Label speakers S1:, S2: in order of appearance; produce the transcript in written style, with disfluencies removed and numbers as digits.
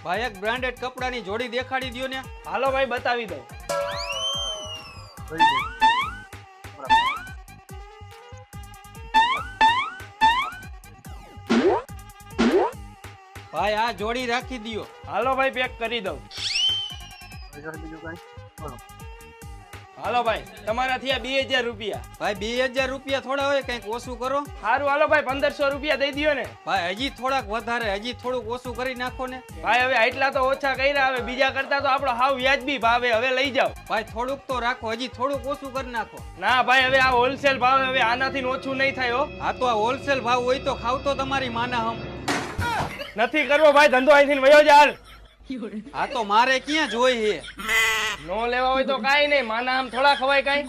S1: ભાઈ એક બ્રાન્ડેડ કપડાની જોડી દેખાડી દ્યો ને.
S2: હાલો ભાઈ બતાવી દઉં.
S1: ભાઈ આ જોડી રાખી દ્યો.
S2: હાલો ભાઈ પેક કરી દઉં. હાલો ભાઈ તમારા થયા 2000 રૂપિયા.
S1: ભાઈ 2000 રૂપિયા થોડા હોય, કંઈક ઓછું કરો.
S2: સારું હાલો ભાઈ 1500 રૂપિયા દઈ દ્યો ને.
S1: ભાઈ હજી થોડાક વધારે, હજી થોડુંક ઓછું કરી નાખો ને.
S2: ભાઈ હવે આટલા તો ઓછા કર્યા, હવે બીજા કરતા તો આપણો હાવ વ્યાજબી ભાવે, હવે લઈ જાઓ.
S1: ભાઈ થોડુંક તો રાખો, હજી થોડુંક ઓછું કરી નાખો.
S2: ના ભાઈ હવે આ હોલસેલ ભાવ, હવે આનાથી ઓછું નહીં થાય હો.
S1: આ તો આ હોલસેલ ભાવ હોય તો ખાવ તો તમારી માના હમ.
S2: નથી કરવો ભાઈ ધંધો, અહીંથી વયો જા હાલ.
S1: આ તો મારે ક્યાં જોઈ હે.
S2: નો લેવા હોય તો કાઈ નહીં, માના આમ થોડા ખવાય કાઈ.